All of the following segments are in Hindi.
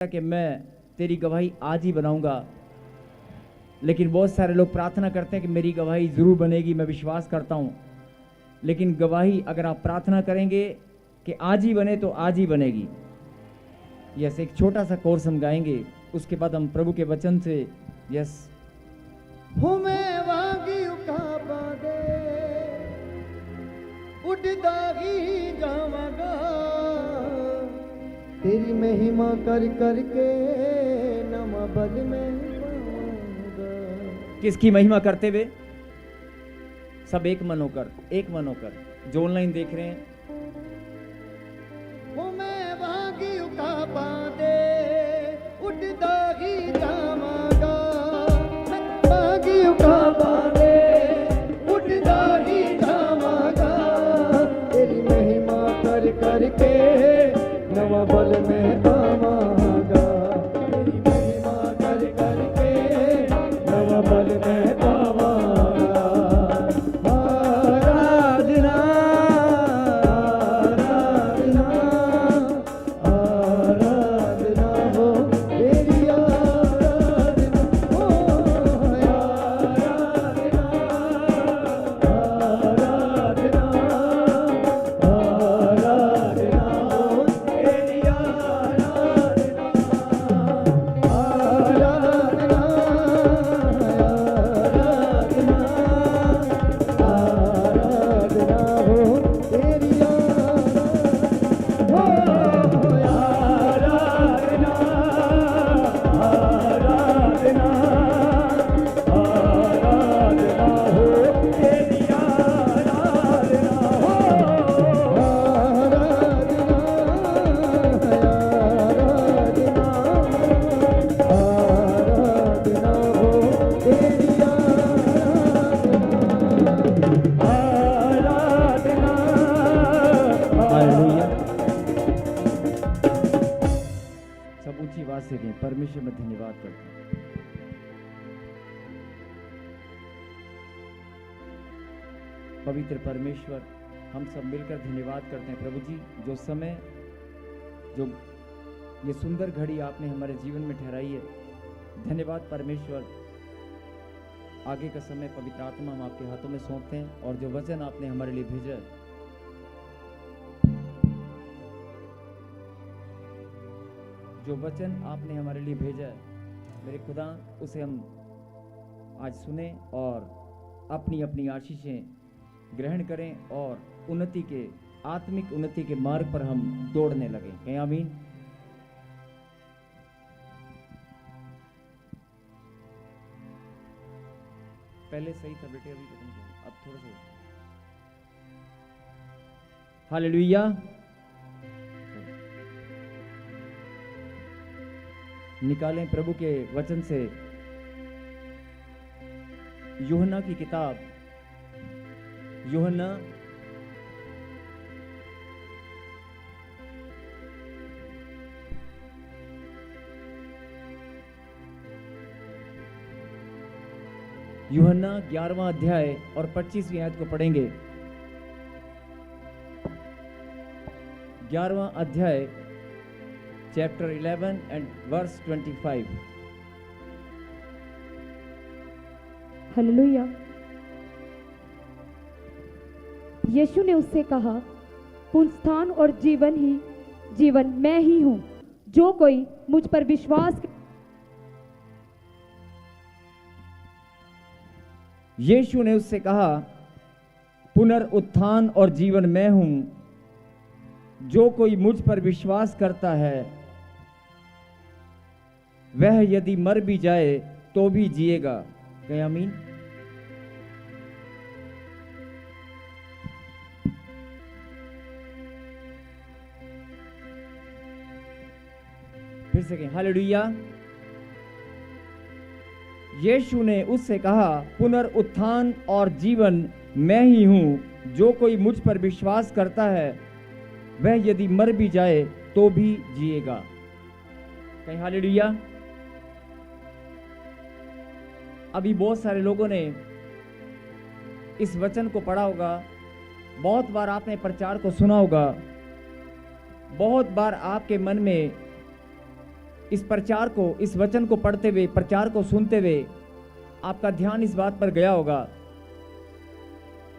कि मैं तेरी गवाही आज ही बनाऊंगा, लेकिन बहुत सारे लोग प्रार्थना करते हैं कि मेरी गवाही ज़रूर बनेगी, मैं विश्वास करता हूं। लेकिन गवाही अगर आप प्रार्थना करेंगे कि आज ही बने तो आज ही बनेगी। यस, एक छोटा सा कोर्स हम गाएंगे, उसके बाद हम प्रभु के वचन से यस तेरी महिमा कर करके नमा बल में पाऊंगा। किसकी महिमा करते हुए? सब एक मन होकर जो ऑनलाइन देख रहे हैं। वो मैं भागी उठा पादे उठदा ही जावांगा, भागी उठा पादे उठदा ही जावांगा। तेरी महिमा कर करके नवा बल में पावांगा, तेरी महिमा कर करके नवा बल में पावांगा। आराधना आराधना आराधना हो तेरी आराधना हो, आराधना आराधना आराधना हो तेरी आराधना आराधना आराधना हो तेरी आराधना आराधना आराधना हो तेरी आराधना हो आराधना आराधना हो तेरी आराधना। हालेलुया। सब ऊंची आवाज से कहें, परमेश्वर में धन्यवाद करते हैं। पवित्र परमेश्वर, हम सब मिलकर धन्यवाद करते हैं प्रभु जी, जो समय, जो ये सुंदर घड़ी आपने हमारे जीवन में ठहराई है। धन्यवाद परमेश्वर। आगे का समय पवित्र आत्मा हम आपके हाथों में सौंपते हैं, और जो वचन आपने हमारे लिए भेजा है, जो वचन आपने हमारे लिए भेजा है मेरे खुदा, उसे हम आज सुने और अपनी अपनी आशीषें ग्रहण करें और उन्नति के, आत्मिक उन्नति के मार्ग पर हम दौड़ने लगे। कहें आमीन। पहले सही था बेटे, अभी पता नहीं, अब थोड़ा सा। हालेलुया। निकालें प्रभु के वचन से यूहन्ना की किताब, यूहन्ना यूहन्ना 11वां अध्याय और 25वीं आयत को पढ़ेंगे। 11वां अध्याय चैप्टर 11 एंड वर्स 25। हालेलुया। यीशु ने उससे कहा, पुनरुत्थान और जीवन मैं ही हूं। जो कोई मुझ पर विश्वास। यीशु ने उससे कहा, पुनरुत्थान और जीवन मैं हूं। जो कोई मुझ पर विश्वास करता है, वह यदि मर भी जाए तो भी जिएगा। कहें आमीन। फिर से कहें हालेलुया। यीशु ने उससे कहा, पुनरुत्थान और जीवन मैं ही हूं। जो कोई मुझ पर विश्वास करता है, वह यदि मर भी जाए तो भी जिएगा। कहीं हालेलुया। अभी बहुत सारे लोगों ने इस वचन को पढ़ा होगा, बहुत बार आपने प्रचार को सुना होगा, बहुत बार आपके मन में इस प्रचार को, इस वचन को पढ़ते हुए, प्रचार को सुनते हुए आपका ध्यान इस बात पर गया होगा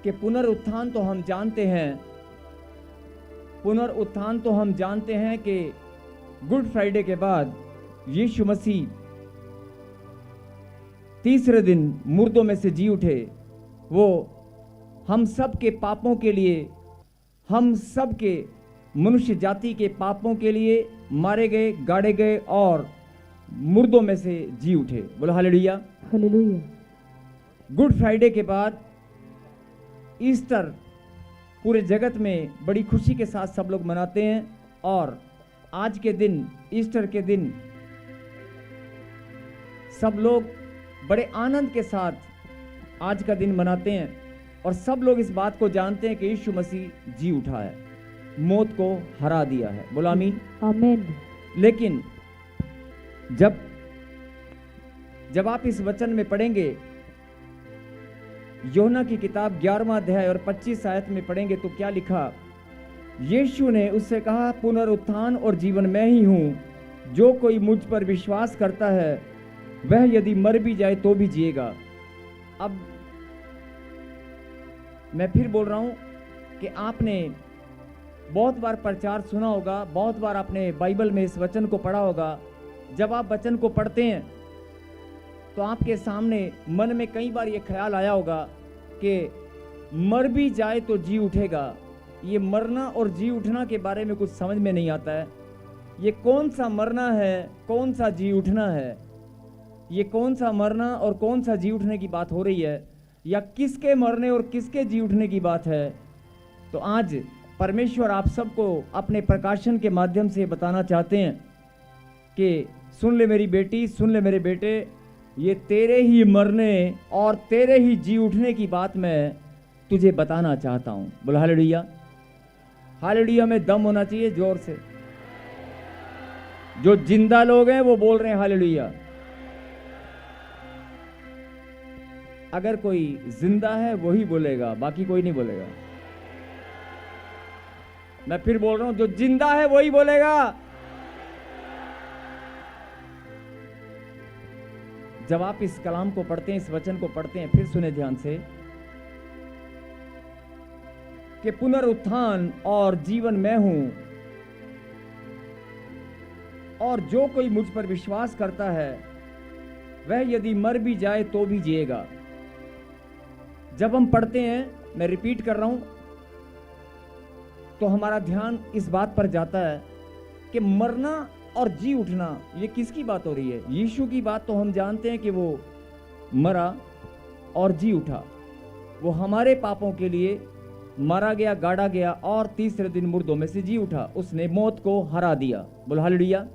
कि पुनरुत्थान तो हम जानते हैं, पुनरुत्थान तो हम जानते हैं कि गुड फ्राइडे के बाद यीशु मसीह तीसरे दिन मुर्दों में से जी उठे। वो हम सब के पापों के लिए, हम सब के मनुष्य जाति के पापों के लिए मारे गए, गाड़े गए और मुर्दों में से जी उठे। बोलो हालेलुया। हालेलुया। गुड फ्राइडे के बाद ईस्टर पूरे जगत में बड़ी खुशी के साथ सब लोग मनाते हैं और आज के दिन, ईस्टर के दिन सब लोग बड़े आनंद के साथ आज का दिन मनाते हैं और सब लोग इस बात को जानते हैं कि यीशु मसीह जी उठा है, मौत को हरा दिया है। बोलो आमीन। आमीन। लेकिन जब आप इस वचन में पढ़ेंगे, यूहन्ना की किताब 11वां अध्याय और 25 आयत में पढ़ेंगे तो क्या लिखा? यीशु ने उससे कहा, पुनरुत्थान और जीवन मैं ही हूं, जो कोई मुझ पर विश्वास करता है वह यदि मर भी जाए तो भी जिएगा। अब मैं फिर बोल रहा हूं कि आपने बहुत बार प्रचार सुना होगा, बहुत बार आपने बाइबल में इस वचन को पढ़ा होगा। जब आप वचन को पढ़ते हैं तो आपके सामने मन में कई बार ये ख्याल आया होगा कि मर भी जाए तो जी उठेगा। ये मरना और जी उठना के बारे में कुछ समझ में नहीं आता है। ये कौन सा मरना है, कौन सा जी उठना है? ये कौन सा मरना और कौन सा जी उठने की बात हो रही है, या किसके मरने और किसके जी उठने की बात है? तो आज परमेश्वर आप सबको अपने प्रकाशन के माध्यम से बताना चाहते हैं कि सुन ले मेरी बेटी, सुन ले मेरे बेटे, ये तेरे ही मरने और तेरे ही जी उठने की बात मैं तुझे बताना चाहता हूं। बोलो हालेलुया। हालेलुया में दम होना चाहिए जोर से। जो जिंदा लोग हैं वो बोल रहे हैं हालेलुया। अगर कोई जिंदा है वही बोलेगा, बाकी कोई नहीं बोलेगा। मैं फिर बोल रहा हूं, जो जिंदा है वही बोलेगा। जब आप इस कलाम को पढ़ते हैं, इस वचन को पढ़ते हैं, फिर सुने ध्यान से कि पुनरुत्थान और जीवन मैं हूं, और जो कोई मुझ पर विश्वास करता है वह यदि मर भी जाए तो भी जिएगा। जब हम पढ़ते हैं, मैं रिपीट कर रहा हूं, तो हमारा ध्यान इस बात पर जाता है कि मरना और जी उठना ये किसकी बात हो रही है? यीशु की बात तो हम जानते हैं कि वो मरा और जी उठा। वो हमारे पापों के लिए मारा गया, गाड़ा गया और तीसरे दिन मुर्दों में से जी उठा। उसने मौत को हरा दिया। बोलो हालेलुया।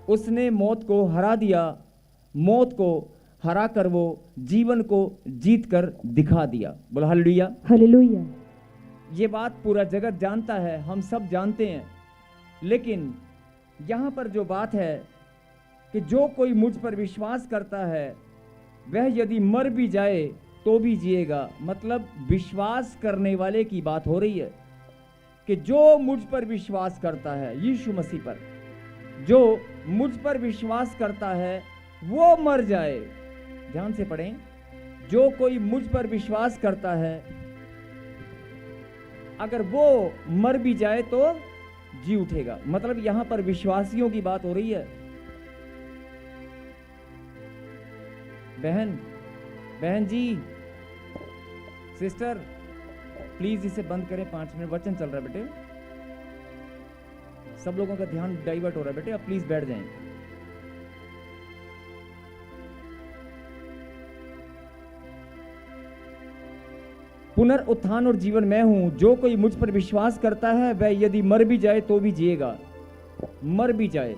उसने मौत को हरा दिया। मौत को हरा कर वो जीवन को जीत कर दिखा दिया। बोलो हालेलुया। हालेलुया। ये बात पूरा जगत जानता है, हम सब जानते हैं। लेकिन यहां पर जो बात है कि जो कोई मुझ पर विश्वास करता है वह यदि मर भी जाए तो भी जिएगा, मतलब विश्वास करने वाले की बात हो रही है कि जो मुझ पर विश्वास करता है, यीशु मसीह पर जो मुझ पर विश्वास करता है वो मर जाए। ध्यान से पढ़ें, जो कोई मुझ पर विश्वास करता है अगर वो मर भी जाए तो जी उठेगा। मतलब यहां पर विश्वासियों की बात हो रही है। बहन जी, सिस्टर, प्लीज इसे बंद करें, 5 मिनट वचन चल रहा है बेटे। सब लोगों का ध्यान डाइवर्ट हो रहा है बेटे, अब प्लीज बैठ जाएं। पुनरुत्थान और जीवन मैं हूं, जो कोई मुझ पर विश्वास करता है वह यदि मर भी जाए तो भी जिएगा। मर भी जाए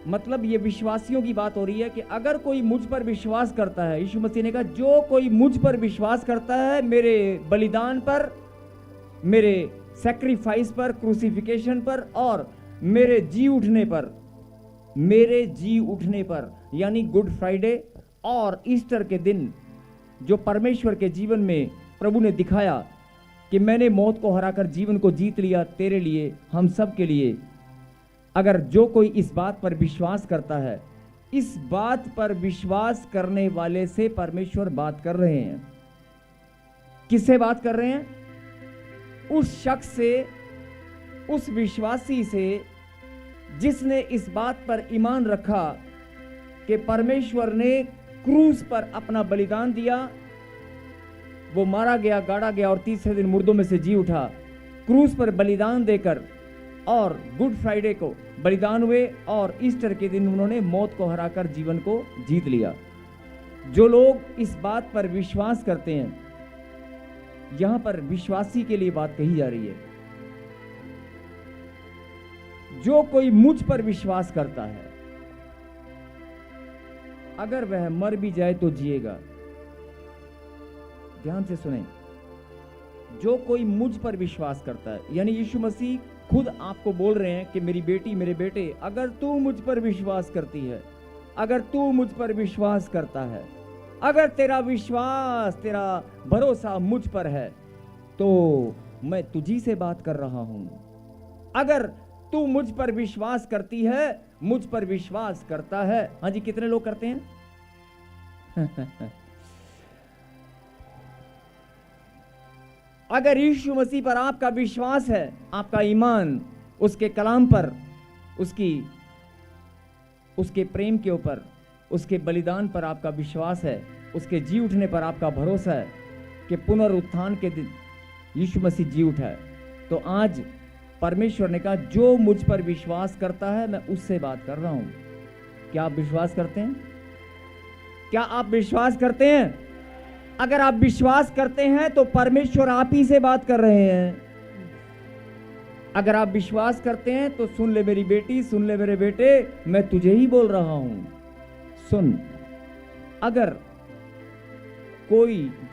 मतलब ये विश्वासियों की बात हो रही है कि अगर कोई मुझ पर विश्वास करता है, यीशु मसीह ने कहा जो कोई मुझ पर विश्वास करता है, मेरे बलिदान पर, मेरे सैक्रिफाइस पर, क्रूसिफिकेशन पर और मेरे जी उठने पर, यानी गुड फ्राइडे और ईस्टर के दिन जो परमेश्वर के जीवन में प्रभु ने दिखाया कि मैंने मौत को हराकर जीवन को जीत लिया तेरे लिए, हम सब के लिए। अगर जो कोई इस बात पर विश्वास करता है, इस बात पर विश्वास करने वाले से परमेश्वर बात कर रहे हैं। किससे बात कर रहे हैं? उस शख्स से, उस विश्वासी से जिसने इस बात पर ईमान रखा कि परमेश्वर ने क्रूस पर अपना बलिदान दिया, वो मारा गया, गाड़ा गया और तीसरे दिन मुर्दों में से जी उठा। क्रूस पर बलिदान देकर और गुड फ्राइडे को बलिदान हुए और ईस्टर के दिन उन्होंने मौत को हराकर जीवन को जीत लिया। जो लोग इस बात पर विश्वास करते हैं, यहां पर विश्वासी के लिए बात कही जा रही है। जो कोई मुझ पर विश्वास करता है, अगर वह मर भी जाए तो जिएगा। ध्यान से सुने, जो कोई मुझ पर विश्वास करता है, यानी यीशु मसीह खुद आपको बोल रहे हैं कि मेरी बेटी, मेरे बेटे, अगर तू मुझ पर विश्वास करती है, अगर तू मुझ पर विश्वास करता है, अगर तेरा विश्वास, तेरा भरोसा मुझ पर है, तो मैं तुझी से बात कर रहा हूं। अगर तू मुझ पर विश्वास करती है, मुझ पर विश्वास करता है। हाँ जी, कितने लोग करते हैं? अगर यीशु मसीह पर आपका विश्वास है, आपका ईमान, उसके कलाम पर, उसके प्रेम के ऊपर, उसके बलिदान पर आपका विश्वास है, उसके जी उठने पर आपका भरोसा है कि पुनरुत्थान के दिन यीशु मसीह जी उठा है, तो आज परमेश्वर ने कहा जो मुझ पर विश्वास करता है, मैं उससे बात कर रहा हूं। क्या आप विश्वास करते हैं? क्या आप विश्वास करते हैं? अगर आप विश्वास करते हैं तो परमेश्वर आप ही से बात कर रहे हैं। अगर आप विश्वास करते हैं तो सुन ले मेरी बेटी, सुन ले मेरे बेटे, मैं तुझे ही बोल रहा हूं। सुन, अगर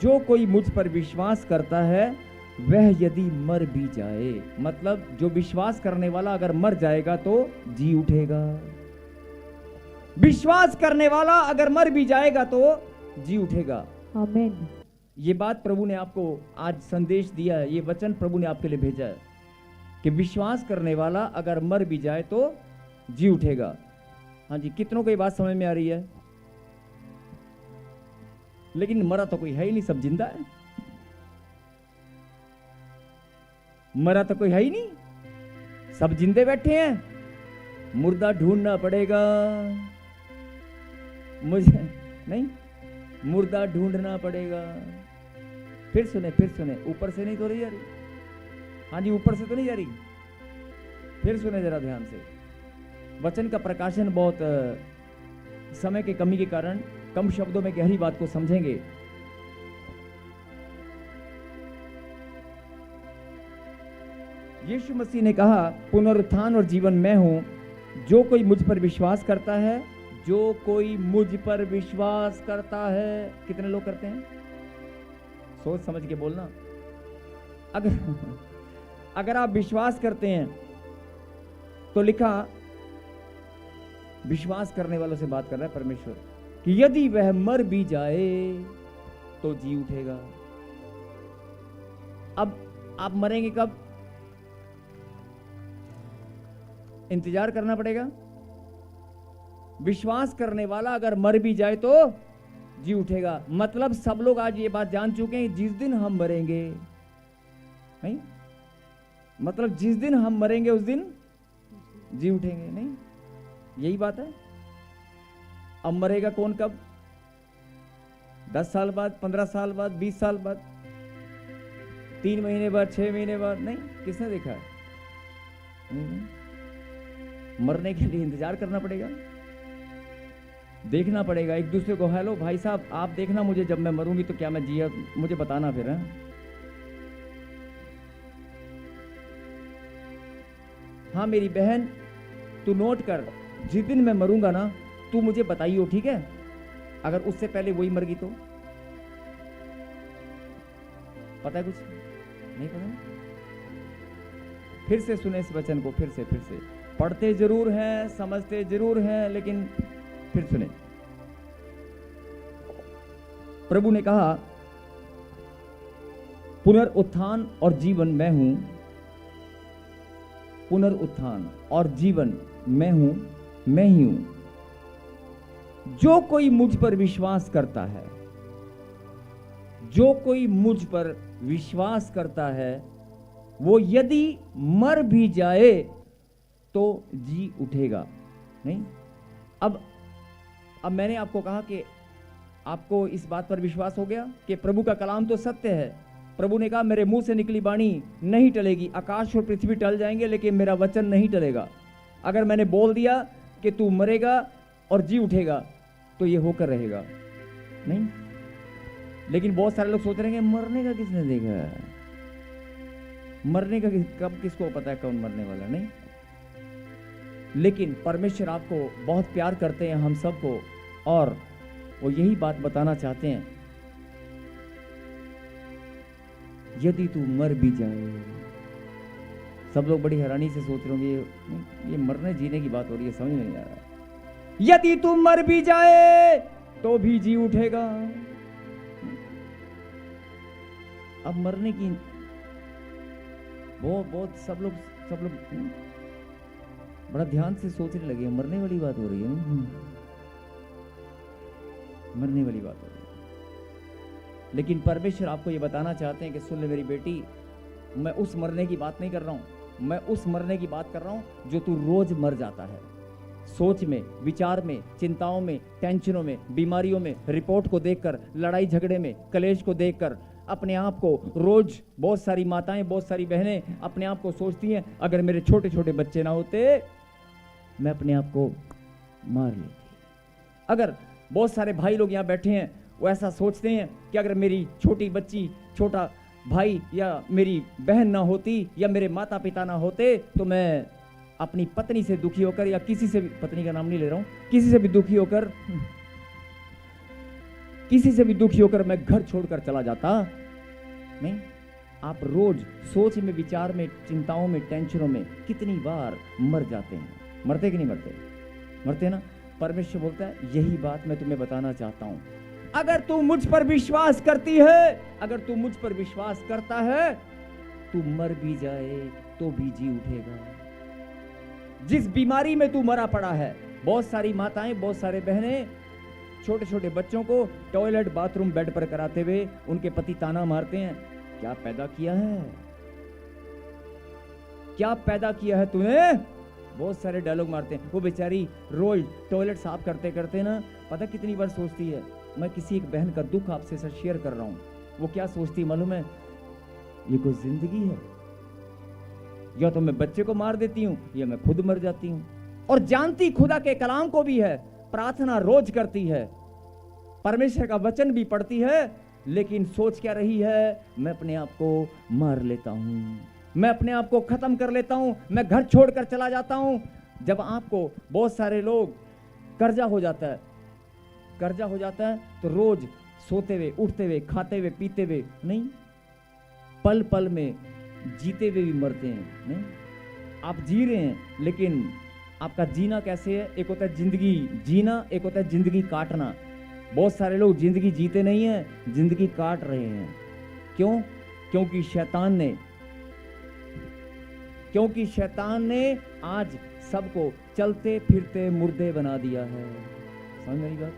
जो कोई मुझ पर विश्वास करता है, वह यदि मर भी जाए, मतलब जो विश्वास करने वाला अगर मर जाएगा तो जी उठेगा। विश्वास करने वाला अगर मर भी जाएगा तो जी उठेगा। आमीन। ये बात प्रभु ने आपको आज संदेश दिया है, ये वचन प्रभु ने आपके लिए भेजा है कि विश्वास करने वाला अगर मर भी जाए तो जी उठेगा। हाँ जी, कितनों को ये बात समझ में आ रही है? लेकिन मरा तो कोई है ही नहीं, सब जिंदा है। मरा तो कोई है ही नहीं, सब जिंदे बैठे हैं। मुर्दा ढूंढना पड़ेगा मुझे, नहीं, मुर्दा ढूंढना पड़ेगा। फिर सुने, ऊपर से नहीं तो नहीं जा रही। हाँ जी, ऊपर से तो नहीं जा रही। फिर सुने जरा ध्यान से। वचन का प्रकाशन बहुत समय की कमी के कारण कम शब्दों में गहरी बात को समझेंगे। यीशु मसीह ने कहा पुनरुत्थान और जीवन मैं हूं, जो कोई मुझ पर विश्वास करता है, जो कोई मुझ पर विश्वास करता है। कितने लोग करते हैं? सोच समझ के बोलना। अगर आप विश्वास करते हैं तो लिखा, विश्वास करने वालों से बात कर रहा है परमेश्वर, कि यदि वह मर भी जाए तो जी उठेगा। अब आप मरेंगे कब? इंतजार करना पड़ेगा। विश्वास करने वाला अगर मर भी जाए तो जी उठेगा। मतलब सब लोग आज ये बात जान चुके हैं, जिस दिन हम मरेंगे, नहीं, मतलब जिस दिन हम मरेंगे उस दिन जी उठेंगे, नहीं, यही बात है। अब मरेगा कौन कब? 10 साल बाद, 15 साल बाद, 20 साल बाद, 3 महीने बाद, 6 महीने बाद? नहीं, किसने देखा है? मरने के लिए इंतजार करना पड़ेगा, देखना पड़ेगा एक दूसरे को। हेलो भाई साहब, आप देखना मुझे, जब मैं मरूंगी तो क्या मैं जिया, मुझे बताना फिर है। हाँ मेरी बहन, तू नोट कर, जिस दिन मैं मरूंगा ना, तू मुझे बताइयो, ठीक है? अगर उससे पहले वही मर गई तो? पता है कुछ? नहीं पता? फिर से सुने इस वचन को, फिर से पढ़ते जरूर हैं, समझते जरूर हैं, लेकिन फिर सुने। प्रभु ने कहा पुनरुत्थान और जीवन मैं हूं, पुनरुत्थान और जीवन मैं हूं, मैं ही हूं। जो कोई मुझ पर विश्वास करता है, जो कोई मुझ पर विश्वास करता है, वो यदि मर भी जाए तो जी उठेगा। नहीं, अब मैंने आपको कहा कि आपको इस बात पर विश्वास हो गया कि प्रभु का कलाम तो सत्य है। प्रभु ने कहा मेरे मुंह से निकली वाणी नहीं टलेगी, आकाश और पृथ्वी टल जाएंगे लेकिन मेरा वचन नहीं टलेगा। अगर मैंने बोल दिया कि तू मरेगा और जी उठेगा तो ये होकर रहेगा। नहीं, लेकिन बहुत सारे लोग सोच रहे हैं मरने का किसने देखा, मरने का कब, किसको पता है कौन मरने वाला। नहीं, लेकिन परमेश्वर आपको बहुत प्यार करते हैं, हम सबको, और वो यही बात बताना चाहते हैं, यदि तू मर भी जाए। सब लोग बड़ी हैरानी से सोच रहे होंगे ये मरने जीने की बात हो रही है, समझ नहीं आ रहा। यदि तू मर भी जाए तो भी जी उठेगा। अब मरने की बहुत सब लोग बड़ा ध्यान से सोचने लगे, मरने वाली बात हो रही है ना, मरने वाली बात हो रही है। लेकिन परमेश्वर आपको ये बताना चाहते हैं कि सुन ले मेरी बेटी, मैं उस मरने की बात नहीं कर रहा हूं, मैं उस मरने की बात कर रहा हूं जो तू रोज मर जाता है। सोच में, विचार में, चिंताओं में, टेंशनों में, बीमारियों में, रिपोर्ट को देखकर, लड़ाई झगड़े में, कलेश को देखकर अपने आप को रोज, बहुत सारी माताएं, बहुत सारी बहनें अपने आप को सोचती हैं अगर मेरे छोटे छोटे बच्चे ना होते मैं अपने आप को मार लेती। अगर बहुत सारे भाई लोग यहाँ बैठे हैं वो ऐसा सोचते हैं कि अगर मेरी छोटी बच्ची, छोटा भाई या मेरी बहन ना होती या मेरे माता पिता ना होते तो मैं अपनी पत्नी से दुखी होकर, या किसी से भी, पत्नी का नाम नहीं ले रहा हूं, किसी से भी दुखी होकर मैं घर छोड़कर चला जाता। नहीं, आप रोज सोच में, विचार में, चिंताओं में, टेंशनों में कितनी बार मर जाते हैं। मरते कि नहीं मरते? मरते ना। परमेश्वर बोलता है यही बात मैं तुम्हें बताना चाहता हूं, अगर तू मुझ पर विश्वास करती है, अगर तू मुझ पर विश्वास करता है, तू मर भी जाए तो भी जी उठेगा। जिस बीमारी में तू मरा पड़ा है, बहुत सारी माताएं, बहुत सारे बहनें छोटे छोटे बच्चों को टॉयलेट, बाथरूम, बेड पर कराते हुए उनके पति ताना मारते हैं, क्या पैदा किया है, क्या पैदा किया है तूने। बहुत सारे डायलॉग मारते हैं। वो बेचारी रोज टॉयलेट साफ करते करते ना पता कितनी बार सोचती है, मैं किसी एक बहन का दुख आपसे शेयर कर रहा हूं, वो क्या सोचती मालूम है, ये कोई जिंदगी है, या तो मैं बच्चे को मार देती हूं या मैं खुद मर जाती हूं। और जानती खुदा के कलाम को भी है, प्रार्थना रोज करती है, परमेश्वर का वचन भी पढ़ती है, लेकिन सोच क्या रही है, मैं अपने आप को मार लेता हूं, मैं अपने आप को खत्म कर लेता हूं, मैं घर छोड़कर चला जाता हूं। जब आपको बहुत सारे लोग कर्जा हो जाता है तो रोज सोते हुए, उठते हुए, खाते हुए, पीते हुए नहीं, पल पल में जीते हुए भी मरते हैं। नहीं, आप जी रहे हैं लेकिन आपका जीना कैसे है, एक होता है जिंदगी जीना, एक होता है जिंदगी काटना। बहुत सारे लोग जिंदगी जीते नहीं हैं, जिंदगी काट रहे हैं। क्यों? क्योंकि शैतान ने आज सबको चलते फिरते मुर्दे बना दिया है। समझ मेरी बात?